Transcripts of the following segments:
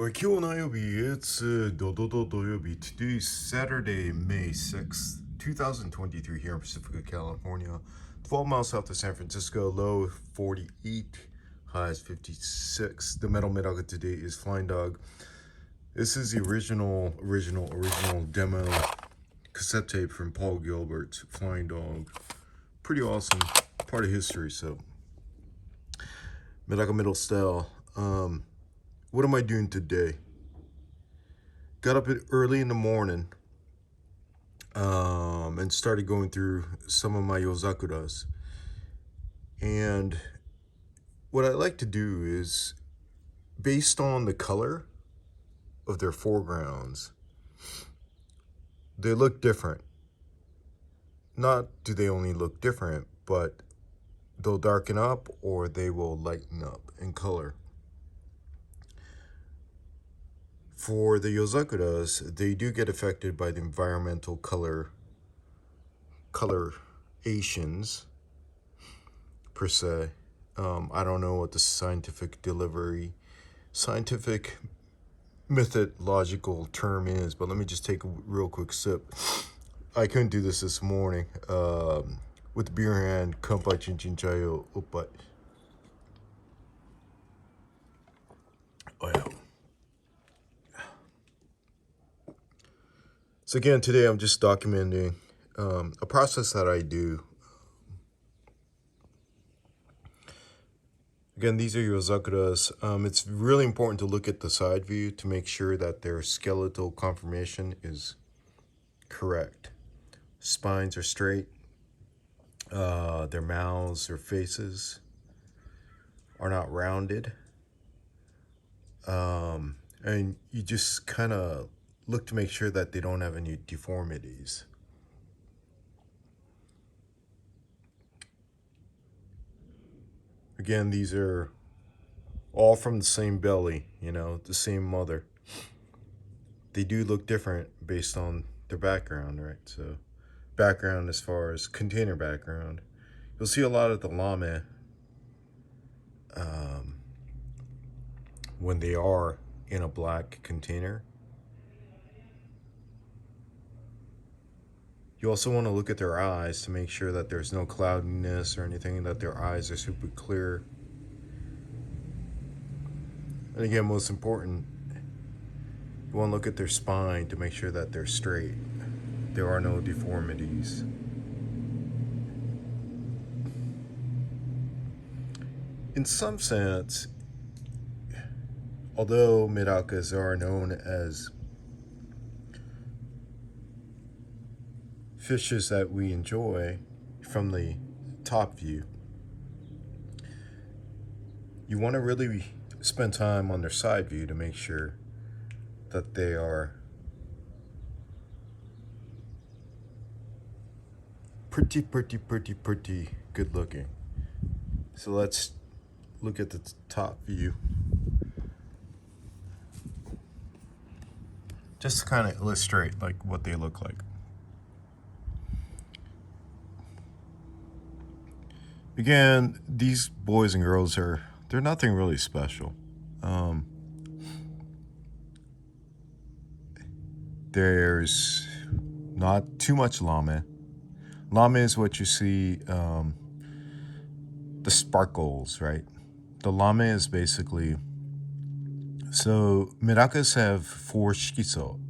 It's Doyobi. Today is Saturday, May 6th, 2023 here in Pacifica, California. 12 miles south of San Francisco, low 48, highs 56. The metal Medaka today is Flying Dog. This is the original demo cassette tape from Paul Gilbert's Flying Dog. Pretty awesome, part of history, so. MedakaMetal style. What am I doing today? Got up early in the morning and started going through some of my Yozakuras. And what I like to do is, based on the color of their foregrounds, they look different. Not do they only look different, but they'll darken up or they will lighten up in color. For the Yozakuras, they do get affected by the environmental colorations, per se. I don't know what the scientific methodological term is, but let me just take a real quick sip. I couldn't do this morning. With the beer in hand, kanpai chinchin chayo oppai. Oh yeah. So again, today I'm just documenting a process that I do. Again, these are Yozakuras. It's really important to look at the side view to make sure that their skeletal conformation is correct. Spines are straight. Their mouths or faces are not rounded. And you just kind of look to make sure that they don't have any deformities. Again, these are all from the same belly, the same mother. They do look different based on their background, right? So background as far as container background. You'll see a lot of the lame when they are in a black container. You also want to look at their eyes to make sure that there's no cloudiness or anything, that their eyes are super clear. And again, most important, you want to look at their spine to make sure that they're straight. There are no deformities. In some sense, although Medakas are known as fishes that we enjoy from the top view, you want to really spend time on their side view to make sure that they are pretty good looking. So let's look at the top view, just to kind of illustrate like what they look like. Again, these boys and girls they're nothing really special. There's not too much lame. Lame is what you see, the sparkles, right? The lame is basically, so Medakas have 4 shikiso.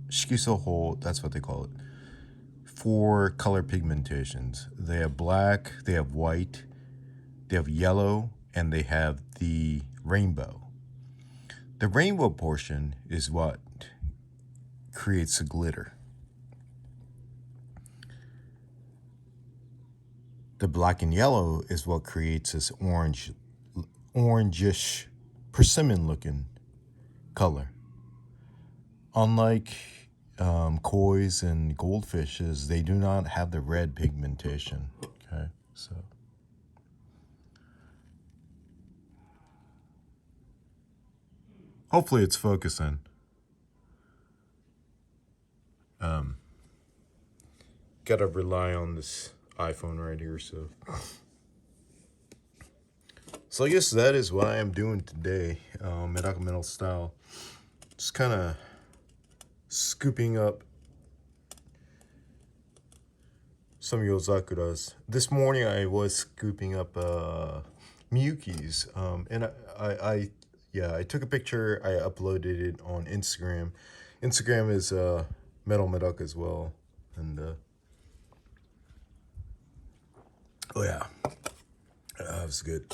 Shikiso hole, that's what they call it. 4 color pigmentations. They have black, they have white, they have yellow, and they have the rainbow. The rainbow portion is what creates the glitter. The black and yellow is what creates this orangish, persimmon looking color. Unlike koi's and goldfishes, they do not have the red pigmentation. Okay, so hopefully it's focusing. Gotta rely on this iPhone right here, so I guess that is what I am doing today, MedakaMetal style. just kind of scooping up some Yozakuras. This morning I was scooping up Miyukis, and I took a picture. I uploaded it on Instagram. Instagram is Metal Medaka as well, and oh yeah, that was good.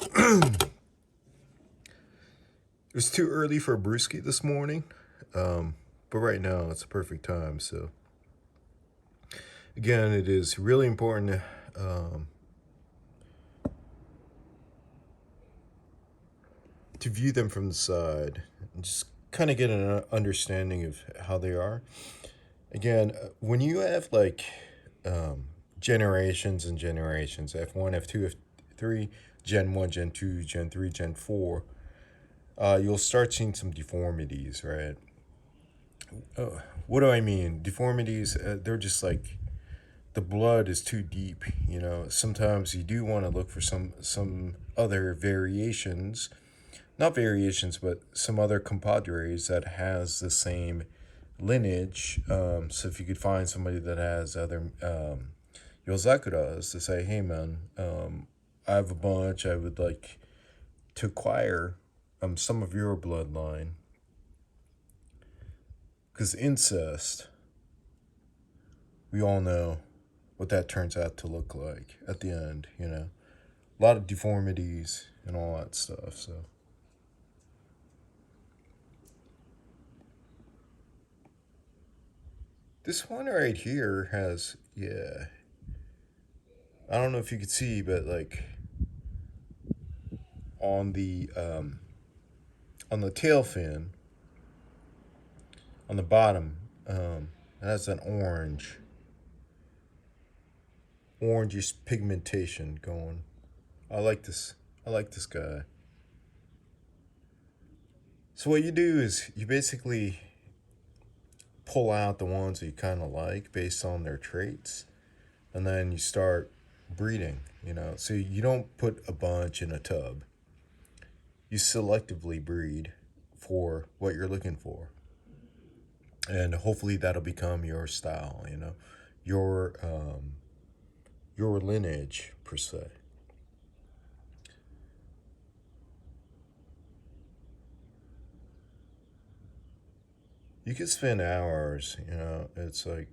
It was too early for a brewski this morning, but right now it's a perfect time. So again, it is really important to view them from the side and just kind of get an understanding of how they are. Again, when you have like generations and generations, F1, F2, F3, Gen 1, Gen 2, Gen 3, Gen 4, you'll start seeing some deformities, right? What do I mean? Deformities, they're just like the blood is too deep, you know. Sometimes you do want to look for some other variations, not variations, but some other compadres that has the same lineage. So if you could find somebody that has other Yozakuras to say, hey man, I have a bunch, I would like to acquire some of your bloodline. Because incest, we all know what that turns out to look like at the end, you know. A lot of deformities and all that stuff, so. This one right here has, yeah, I don't know if you could see, but like on the tail fin, on the bottom, it has an orangish pigmentation going. I like this guy. So what you do is you basically pull out the ones that you kind of like based on their traits, and then you start breeding, you know. So you don't put a bunch in a tub. You selectively breed for what you're looking for, and hopefully that'll become your style, you know, your lineage per se. You could spend hours, you know. It's like,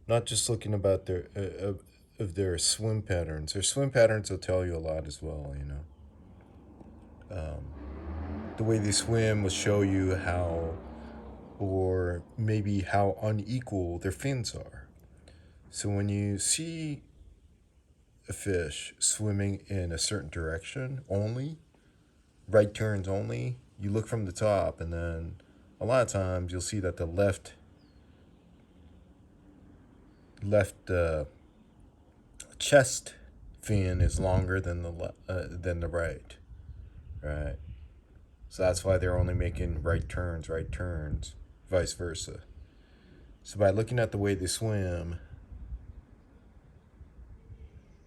not just looking about their of their swim patterns. Their swim patterns will tell you a lot as well, you know. The way they swim will show you how, or maybe how unequal their fins are. So when you see a fish swimming in a certain direction only, right turns only, you look from the top, and then a lot of times you'll see that the left chest fin is longer than the right. So that's why they're only making right turns, vice versa. So by looking at the way they swim,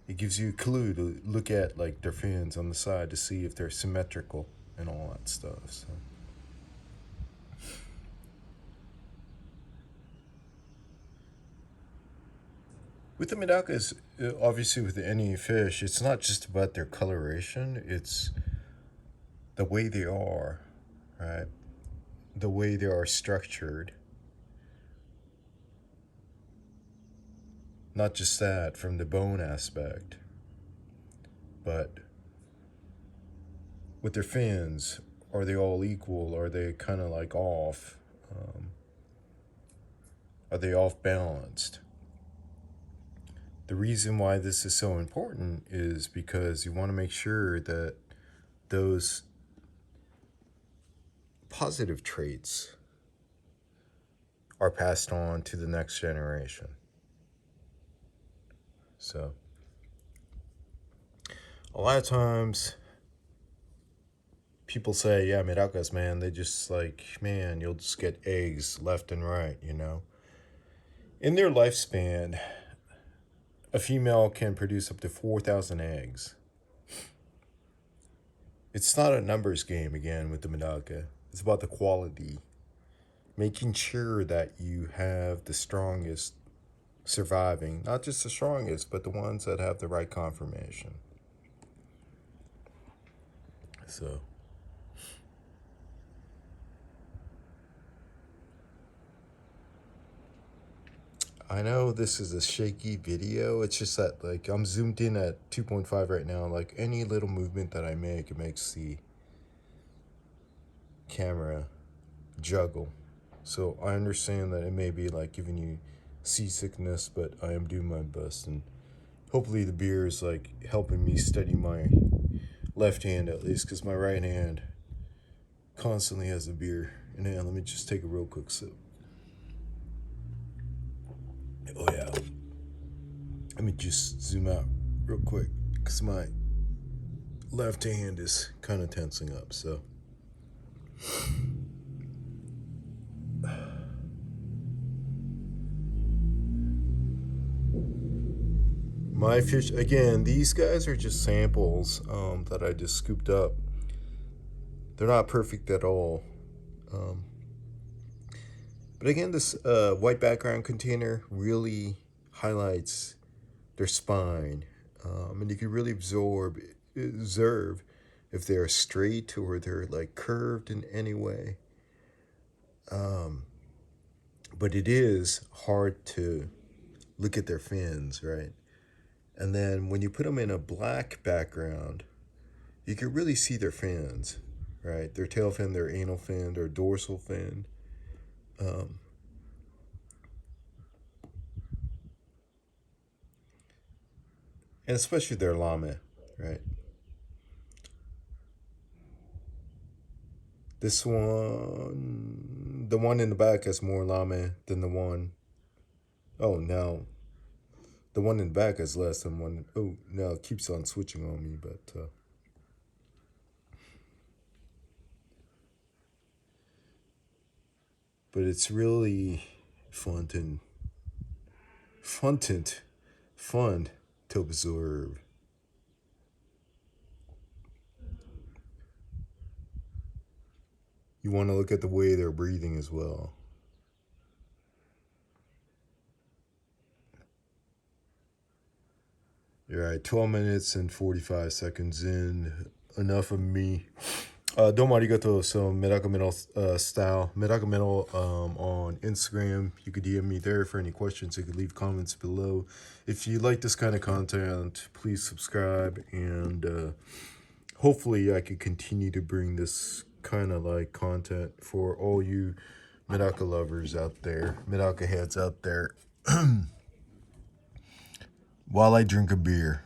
it gives you a clue to look at like their fins on the side to see if they're symmetrical and all that stuff. So. With the Medakas, obviously with any fish, it's not just about their coloration, it's the way they are, right? The way they are structured. Not just that, from the bone aspect, but with their fins, are they all equal? Are they kind of like off? Are they off balanced? The reason why this is so important is because you want to make sure that those positive traits are passed on to the next generation. So, a lot of times people say, yeah, Medakas, man, they just like, man, you'll just get eggs left and right, you know. In their lifespan, a female can produce up to 4,000 eggs. It's not a numbers game again with the Medaka. It's about the quality. Making sure that you have the strongest surviving. Not just the strongest, but the ones that have the right conformation. So I know this is a shaky video. It's just that like I'm zoomed in at 2.5 right now. Like any little movement that I make, it makes the camera juggle. So I understand that it may be like giving you seasickness, but I am doing my best, and hopefully the beer is like helping me steady my left hand at least, because my right hand constantly has the beer in hand. Let me just take a real quick sip. Oh yeah. Let me just zoom out real quick because my left hand is kind of tensing up. So my fish, again, these guys are just samples that I just scooped up. They're not perfect at all. But again, this white background container really highlights their spine. And you can really observe if they're straight or they're like curved in any way. But it is hard to look at their fins, right? And then when you put them in a black background, you can really see their fins, right? Their tail fin, their anal fin, their dorsal fin. And especially their lame, right? This one, the one in the back has more lame than the one. Oh, no. The one in the back has less than one. Oh, no, it keeps on switching on me, but it's really fun to observe. You want to look at the way they're breathing as well. All right, 12 minutes and 45 seconds in. Enough of me. Domo arigato. So MedakaMetal style. MedakaMetal on Instagram. You could DM me there for any questions. You could leave comments below. If you like this kind of content, please subscribe. And hopefully I could continue to bring this kind of like content for all you Medaka lovers out there. Medaka heads out there. While I drink a beer.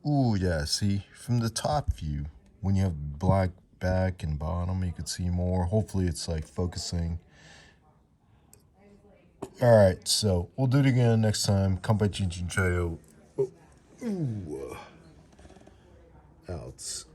Ooh, yeah, see, from the top view, when you have black back and bottom, you can see more. Hopefully it's like focusing. All right, so we'll do it again next time. Kanpai Chin Chin Chayo. Outs.